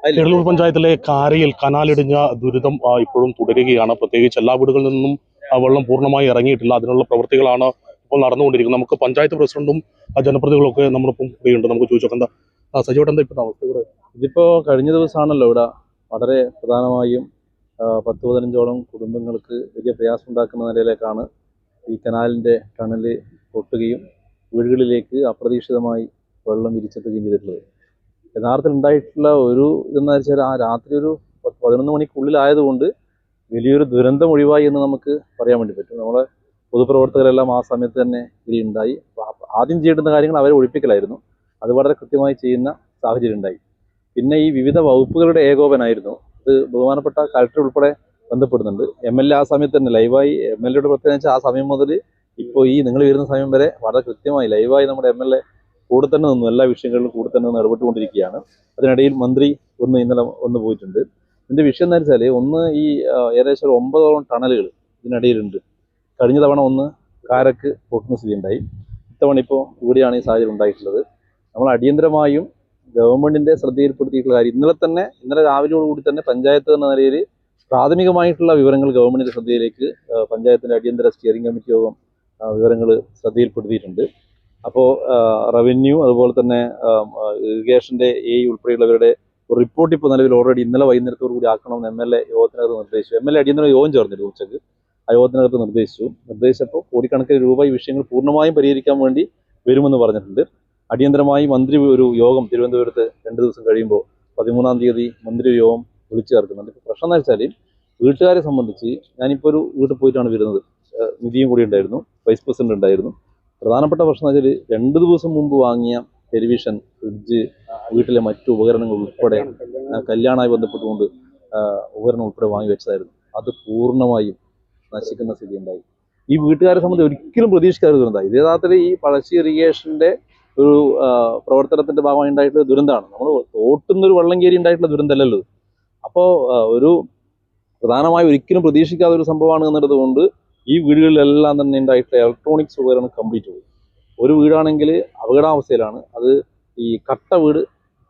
എടലൂർ പഞ്ചായത്തിലെ കാരയിൽ കനാലിടിഞ്ഞ ദുരിതം ഇപ്പോഴും തുടരുകയാണ്. പ്രത്യേകിച്ച് എല്ലാ വീടുകളിൽ നിന്നും വെള്ളം പൂർണ്ണമായി ഇറങ്ങിയിട്ടില്ല. അതിനുള്ള പ്രവൃത്തികളാണ് ഇപ്പോൾ നടന്നുകൊണ്ടിരിക്കുന്നത്. നമുക്ക് പഞ്ചായത്ത് പ്രസിഡന്റും ജനപ്രതിനിധികളും ഒക്കെ നമ്മളിപ്പം കൂടിയുണ്ട്. നമുക്ക് ചോദിച്ചോക്കാം, എന്താ സജിയോട്ട് എന്താ ഇപ്പോഴത്തെ അവസ്ഥ ഇവിടെ? ഇതിപ്പോ കഴിഞ്ഞ ദിവസമാണല്ലോ ഇവിടെ വളരെ പ്രധാനമായും 10-15ഓളം കുടുംബങ്ങൾക്ക് വലിയ പ്രയാസം ഉണ്ടാക്കുന്ന നിലയിലേക്കാണ് ഈ കനാലിൻ്റെ ടണല് പൊട്ടുകയും വീടുകളിലേക്ക് അപ്രതീക്ഷിതമായി വെള്ളം വിരിച്ചെത്തുകയും ചെയ്തിട്ടുള്ളത്. യഥാർത്ഥത്തിൽ ഉണ്ടായിട്ടുള്ള ഒരു ഇതെന്ന് വെച്ചാൽ ആ രാത്രി ഒരു 11 മണിക്കുള്ളിലായതുകൊണ്ട് വലിയൊരു ദുരന്തം ഒഴിവായി എന്ന് നമുക്ക് പറയാൻ വേണ്ടി പറ്റും. നമ്മളെ പൊതുപ്രവർത്തകരെല്ലാം ആ സമയത്ത് തന്നെ ഇവിടെ ഉണ്ടായി. ആദ്യം ചെയ്യേണ്ടുന്ന കാര്യങ്ങൾ അവരെ ഒഴിപ്പിക്കലായിരുന്നു. അത് വളരെ കൃത്യമായി ചെയ്യുന്ന സാഹചര്യം ഉണ്ടായി. പിന്നെ ഈ വിവിധ വകുപ്പുകളുടെ ഏകോപനായിരുന്നു. ഇത് ബഹുമാനപ്പെട്ട കളക്ടർ ഉൾപ്പെടെ ബന്ധപ്പെടുന്നുണ്ട്. MLA ആ സമയത്ത് തന്നെ ലൈവായി, MLAയുടെ പ്രത്യേകത വെച്ചാൽ ആ സമയം മുതൽ ഇപ്പോൾ ഈ നിങ്ങൾ വരുന്ന സമയം വരെ വളരെ കൃത്യമായി ലൈവായി നമ്മുടെ MLA കൂടെ തന്നെ നിന്നു, എല്ലാ വിഷയങ്ങളിലും കൂടെ തന്നെ നിന്ന് ഇടപെട്ടുകൊണ്ടിരിക്കുകയാണ്. അതിനിടയിൽ മന്ത്രി ഇന്നലെ പോയിട്ടുണ്ട്. ഇതിൻ്റെ വിഷയം എന്ന് വെച്ചാൽ ഈ ഏകദേശം ഒരു 9ഓളം ടണലുകൾ ഇതിനിടയിലുണ്ട്. കഴിഞ്ഞ തവണ കാരക്ക് പൊട്ടുന്ന സ്ഥിതി ഉണ്ടായി. ഇത്തവണ ഇപ്പോൾ ഇവിടെയാണ് ഈ സാഹചര്യം ഉണ്ടായിട്ടുള്ളത്. നമ്മൾ അടിയന്തരമായും ഗവൺമെന്റിന്റെ ശ്രദ്ധയിൽപ്പെടുത്തിയിട്ടുള്ള കാര്യം ഇന്നലെ രാവിലെയോടുകൂടി തന്നെ പഞ്ചായത്ത് എന്ന നിലയിൽ പ്രാഥമികമായിട്ടുള്ള വിവരങ്ങൾ ഗവൺമെന്റിന്റെ ശ്രദ്ധയിലേക്ക് പഞ്ചായത്തിന്റെ അടിയന്തര സ്റ്റിയറിംഗ് കമ്മിറ്റി യോഗം വിവരങ്ങൾ ശ്രദ്ധയിൽപ്പെടുത്തിയിട്ടുണ്ട്. അപ്പോൾ റവന്യൂ അതുപോലെ തന്നെ ഇറിഗേഷന്റെ ഉൾപ്പെടെയുള്ളവരുടെ റിപ്പോർട്ട് ഇപ്പോൾ നിലവിൽ ഓൾറെഡി ഇന്നലെ വൈകുന്നേരത്തോടു കൂടി ആക്കണമെന്ന് MLA യോഗത്തിനകത്ത് നിർദ്ദേശിച്ചു. MLA അടിയന്തര യോഗം ചേർന്നിരുന്നു ഉച്ചക്ക്. ആ യോഗത്തിനകത്ത് നിർദ്ദേശിച്ചപ്പോൾ കോടിക്കണക്കിന് രൂപ ഈ വിഷയങ്ങൾ പൂർണ്ണമായും പരിഹരിക്കാൻ വേണ്ടി വരുമെന്ന് പറഞ്ഞിട്ടുണ്ട്. അടിയന്തരമായി മന്ത്രി ഒരു യോഗം തിരുവനന്തപുരത്ത് 2 ദിവസം കഴിയുമ്പോൾ 13-ാം തീയതി മന്ത്രി യോഗം വിളിച്ചു ചേർക്കുന്നുണ്ട്. ഇപ്പോൾ പ്രശ്നം എന്ന് വെച്ചാൽ വീട്ടുകാരെ സംബന്ധിച്ച് ഞാനിപ്പോൾ ഒരു വീട്ടിൽ പോയിട്ടാണ് വരുന്നത്. നിധിയും കൂടി ഉണ്ടായിരുന്നു, വൈസ് പ്രസിഡന്റ് ഉണ്ടായിരുന്നു. പ്രധാനപ്പെട്ട പ്രശ്നം എന്ന് വെച്ചാൽ 2 ദിവസം മുമ്പ് വാങ്ങിയ ടെലിവിഷൻ, ഫ്രിഡ്ജ്, വീട്ടിലെ മറ്റു ഉപകരണങ്ങൾ ഉൾപ്പെടെ കല്യാണമായി ബന്ധപ്പെട്ടുകൊണ്ട് ഉപകരണം ഉൾപ്പെടെ വാങ്ങി വെച്ചതായിരുന്നു. അത് പൂർണ്ണമായും നശിക്കുന്ന സ്ഥിതി ഉണ്ടായി. ഈ വീട്ടുകാരെ സംബന്ധിച്ച് ഒരിക്കലും പ്രതീക്ഷിക്കാതെ ദുരന്തമായി. ഇത് യഥാർത്ഥത്തിൽ ഈ പഴശ്ശി ഇറിഗേഷന്റെ ഒരു പ്രവർത്തനത്തിന്റെ ഭാഗമായി ഉണ്ടായിട്ടുള്ള ദുരന്തമാണ്. നമ്മൾ തോട്ടുന്നൊരു വെള്ളം കയറി ഉണ്ടായിട്ടുള്ള ദുരന്തമല്ലല്ലോ. അപ്പോൾ ഒരു പ്രധാനമായി ഒരിക്കലും പ്രതീക്ഷിക്കാത്ത ഒരു സംഭവമാണ് എന്നുള്ളത് കൊണ്ട് ഈ വീടുകളിലെല്ലാം തന്നെ ഉണ്ടായിട്ടുള്ള ഇലക്ട്രോണിക്സ് ഉപകരണം കംപ്ലീറ്റ് പോയി. ഒരു വീടാണെങ്കിൽ അപകടാവസ്ഥയിലാണ്. അത് ഈ കട്ട വീട്,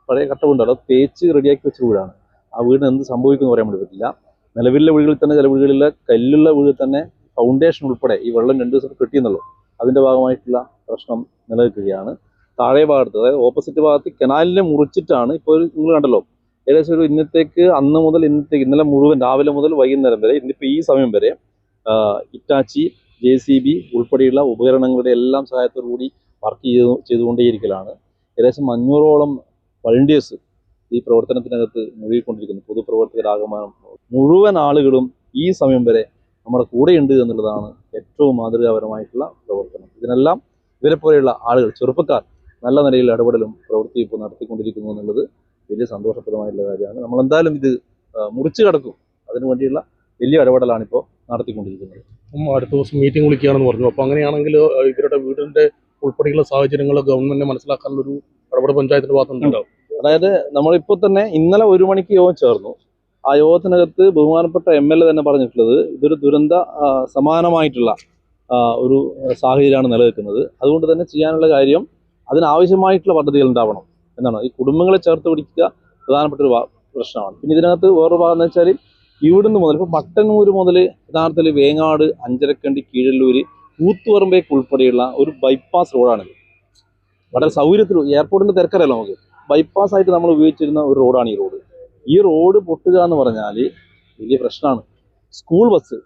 പഴയ കട്ട വീടുണ്ടല്ലോ, തേച്ച് റെഡിയാക്കി വെച്ച വീടാണ്. ആ വീടിന് എന്ത് സംഭവിക്കുമെന്ന് പറയാൻ വേണ്ടി പറ്റില്ല. നിലവിലെ വീടുകളിൽ തന്നെ ചില വീടുകളിലെ കല്ലുള്ള വീട്ടിൽ തന്നെ ഫൗണ്ടേഷൻ ഉൾപ്പെടെ ഈ വെള്ളം 2 ദിവസം കിട്ടിയെന്നുള്ളൂ. അതിൻ്റെ ഭാഗമായിട്ടുള്ള പ്രശ്നം നിലനിൽക്കുകയാണ്. താഴെ ഭാഗത്ത്, അതായത് ഓപ്പോസിറ്റ് ഭാഗത്ത് കനാലിനെ മുറിച്ചിട്ടാണ് ഇപ്പോൾ നിങ്ങൾ കണ്ടല്ലോ, ഏകദേശം ഒരു അന്ന് മുതൽ ഇന്നലെ മുഴുവൻ രാവിലെ മുതൽ വൈകുന്നേരം വരെ ഇന്നിപ്പോൾ ഈ സമയം വരെ ഇറ്റാച്ചി, JCB ഉൾപ്പെടെയുള്ള ഉപകരണങ്ങളുടെ എല്ലാം സഹായത്തോടു കൂടി വർക്ക് ചെയ്തുകൊണ്ടേയിരിക്കലാണ്. ഏകദേശം 500ഓളം വളണ്ടിയേഴ്സ് ഈ പ്രവർത്തനത്തിനകത്ത് മുഴുകിക്കൊണ്ടിരിക്കുന്നു. പൊതുപ്രവർത്തകരാകമാനം മുഴുവൻ ആളുകളും ഈ സമയം വരെ നമ്മുടെ കൂടെയുണ്ട് എന്നുള്ളതാണ് ഏറ്റവും മാതൃകാപരമായിട്ടുള്ള പ്രവർത്തനം. ഇതിനെല്ലാം ഇവരെ പോലെയുള്ള ആളുകൾ, ചെറുപ്പക്കാർ നല്ല നിലയിൽ ഇടപെടലും പ്രവൃത്തി ഇപ്പോൾ നടത്തിക്കൊണ്ടിരിക്കുന്നു എന്നുള്ളത് വലിയ സന്തോഷപ്രദമായിട്ടുള്ള കാര്യമാണ്. നമ്മളെന്തായാലും ഇത് മുറിച്ചു കടക്കും. അതിനു വേണ്ടിയുള്ള വലിയ ഇടപെടലാണ് ഇപ്പോൾ നടത്തിക്കൊണ്ടിരിക്കുന്നത്. അടുത്ത ദിവസം മീറ്റിംഗ് വിളിക്കുകയാണെന്ന് പറഞ്ഞു. അപ്പോൾ അങ്ങനെയാണെങ്കിൽ ഇവരുടെ വീടിന്റെ ഉൾപ്പെടെയുള്ള സാഹചര്യങ്ങൾ ഗവൺമെന്റിനെ മനസ്സിലാക്കാനുള്ളൊരു ഇടപെടൽ പഞ്ചായത്തിന്റെ ഭാഗത്തുണ്ടാവും. അതായത് നമ്മളിപ്പോൾ തന്നെ ഇന്നലെ 1 മണിക്ക് യോഗം ചേർന്നു. ആ യോഗത്തിനകത്ത് ബഹുമാനപ്പെട്ട MLA തന്നെ പറഞ്ഞിട്ടുള്ളത് ഇതൊരു ദുരന്ത സമാനമായിട്ടുള്ള ഒരു സാഹചര്യമാണ് നിലനിൽക്കുന്നത്. അതുകൊണ്ട് തന്നെ ചെയ്യാനുള്ള കാര്യം അതിനാവശ്യമായിട്ടുള്ള പദ്ധതികൾ ഉണ്ടാവണം എന്നാണ്. ഈ കുടുംബങ്ങളെ ചേർത്ത് പിടിക്കുക പ്രധാനപ്പെട്ട ഒരു പ്രശ്നമാണ്. പിന്നെ ഇതിനകത്ത് വേറൊരു ഭാഗം എന്ന് വെച്ചാൽ ഇവിടുന്ന് മുതൽ ഇപ്പോൾ മട്ടന്നൂർ മുതൽ യഥാർത്ഥത്തിൽ വേങ്ങാട്, അഞ്ചരക്കണ്ടി, കീഴല്ലൂർ, കൂത്തുപറമ്പേക്ക് ഉൾപ്പെടെയുള്ള ഒരു ബൈപ്പാസ് റോഡാണിത്. വളരെ സൗകര്യത്തിൽ എയർപോർട്ടിന്റെ തിരക്കറിയല്ലോ നമുക്ക്. ബൈപ്പാസ് ആയിട്ട് നമ്മൾ ഉപയോഗിച്ചിരുന്ന ഒരു റോഡാണ് ഈ റോഡ്. ഈ റോഡ് പൊട്ടുക എന്ന് പറഞ്ഞാൽ വലിയ പ്രശ്നമാണ്. സ്കൂൾ ബസ്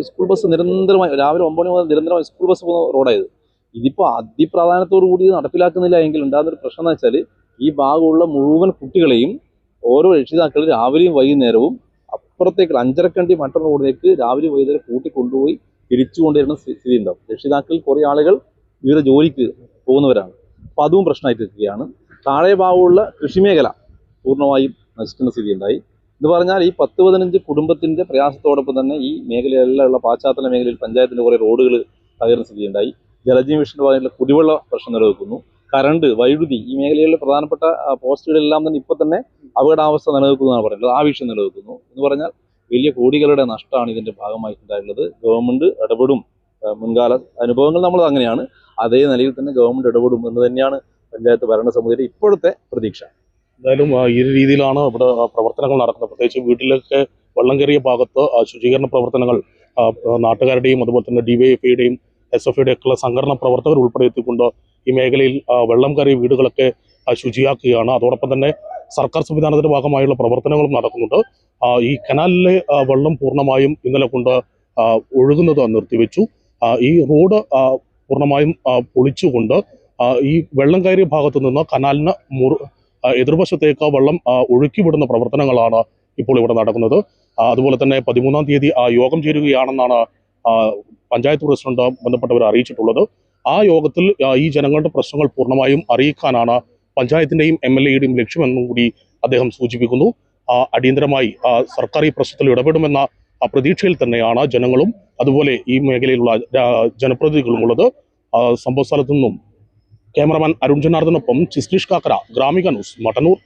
സ്കൂൾ ബസ് നിരന്തരമായി രാവിലെ 9 മണി മുതൽ നിരന്തരമായി സ്കൂൾ ബസ് പോകുന്ന റോഡായത്. ഇതിപ്പോൾ അതിപ്രാധാന്യത്തോടു കൂടി നടപ്പിലാക്കുന്നില്ല എങ്കിൽ ഉണ്ടാകുന്നൊരു പ്രശ്നം എന്ന് വെച്ചാൽ ഈ ഭാഗമുള്ള മുഴുവൻ കുട്ടികളെയും ഓരോ രക്ഷിതാക്കൾ രാവിലെയും വൈകുന്നേരവും അപ്പുറത്തേക്ക് അഞ്ചരക്കണ്ടി മട്ടൺ റോഡിലേക്ക് രാവിലെയും വൈകുന്നേരം കൂട്ടിക്കൊണ്ടുപോയി തിരിച്ചു കൊണ്ടുവരുന്ന സ്ഥിതി ഉണ്ടാവും. രക്ഷിതാക്കളിൽ കുറേ ആളുകൾ വിവിധ ജോലിക്ക് പോകുന്നവരാണ്. അപ്പോൾ അതും പ്രശ്നമായിട്ട് നിൽക്കുകയാണ്. താഴെ ഭാഗമുള്ള കൃഷിമേഖല പൂർണ്ണമായും നശിക്കുന്ന സ്ഥിതി ഉണ്ടായി. എന്ന് പറഞ്ഞാൽ ഈ 10-15 കുടുംബത്തിന്റെ പ്രയാസത്തോടൊപ്പം തന്നെ ഈ മേഖലയിലെല്ലാം ഉള്ള പാശ്ചാത്തല മേഖലയിൽ പഞ്ചായത്തിന്റെ കുറേ റോഡുകൾ തകരുന്ന സ്ഥിതി ഉണ്ടായി. ജലജീവ മിഷന്റെ ഭാഗമായിട്ടുള്ള കുടിവെള്ള പ്രശ്നം നിലനിൽക്കുന്നു. കറണ്ട്, വൈദ്യുതി, ഈ മേഖലയിലെ പ്രധാനപ്പെട്ട പോസ്റ്റുകളെല്ലാം തന്നെ ഇപ്പോൾ തന്നെ അപകടാവസ്ഥ നിലനിൽക്കുന്നതാണ് പറയുന്നത്. ആ വിഷയം നിലനിൽക്കുന്നു. എന്ന് പറഞ്ഞാൽ വലിയ കോടികളുടെ നഷ്ടമാണ് ഇതിന്റെ ഭാഗമായിട്ടുണ്ടായിട്ടുള്ളത്. ഗവൺമെന്റ് ഇടപെടും. മുൻകാല അനുഭവങ്ങൾ നമ്മൾ അങ്ങനെയാണ്. അതേ നിലയിൽ തന്നെ ഗവൺമെന്റ് ഇടപെടും എന്ന് തന്നെയാണ് പഞ്ചായത്ത് ഭരണസമിതിയുടെ ഇപ്പോഴത്തെ പ്രതീക്ഷ. എന്തായാലും ഈ ഒരു രീതിയിലാണ് ഇവിടെ പ്രവർത്തനങ്ങൾ നടക്കുന്നത്. പ്രത്യേകിച്ച് വീട്ടിലൊക്കെ വെള്ളം കയറിയ ഭാഗത്ത് ശുചീകരണ പ്രവർത്തനങ്ങൾ നാട്ടുകാരുടെയും അതുപോലെ തന്നെ ഡിവൈഎഫ്ഐയുടെയും SFIയുടെ ഒക്കെയുള്ള സംഘടനാ പ്രവർത്തകർ ഉൾപ്പെടെ എത്തിക്കൊണ്ട് ഈ മേഖലയിൽ വെള്ളം കയറിയ വീടുകളൊക്കെ ശുചിയാക്കുകയാണ്. അതോടൊപ്പം തന്നെ സർക്കാർ സംവിധാനത്തിന്റെ ഭാഗമായുള്ള പ്രവർത്തനങ്ങളും നടക്കുന്നുണ്ട്. ഈ കനാലിലെ വെള്ളം പൂർണ്ണമായും ഇന്നലെ കൊണ്ട് ഒഴുകുന്നത് നിർത്തിവെച്ചു. ഈ റോഡ് പൂർണ്ണമായും പൊളിച്ചുകൊണ്ട് ഈ വെള്ളം കയറിയ ഭാഗത്തു നിന്ന് കനാലിന് എതിർവശത്തേക്ക് വെള്ളം ഒഴുക്കിവിടുന്ന പ്രവർത്തനങ്ങളാണ് ഇപ്പോൾ ഇവിടെ നടക്കുന്നത്. അതുപോലെ തന്നെ 13-ാം തീയതി യോഗം ചേരുകയാണെന്നാണ് പഞ്ചായത്ത് പ്രസിഡന്റ് ബന്ധപ്പെട്ടവർ അറിയിച്ചിട്ടുള്ളത്. ആ യോഗത്തിൽ ഈ ജനങ്ങളുടെ പ്രശ്നങ്ങൾ പൂർണ്ണമായും അറിയിക്കാനാണ് പഞ്ചായത്തിന്റെയും MLAയുടെയും ലക്ഷ്യമെന്നും കൂടി അദ്ദേഹം സൂചിപ്പിക്കുന്നു. അടിയന്തരമായി സർക്കാർ ഈ പ്രശ്നത്തിൽ ഇടപെടുമെന്ന പ്രതീക്ഷയിൽ തന്നെയാണ് ജനങ്ങളും അതുപോലെ ഈ മേഖലയിലുള്ള ജനപ്രതിനിധികളും ഉള്ളത്. സംഭവ സ്ഥലത്തു നിന്നും ക്യാമറമാൻ അരുൺ ജനാർദ്ദനൊപ്പം ചിസ്ലിഷ് കാക്കര, ഗ്രാമിക ന്യൂസ്, മട്ടന്നൂർ.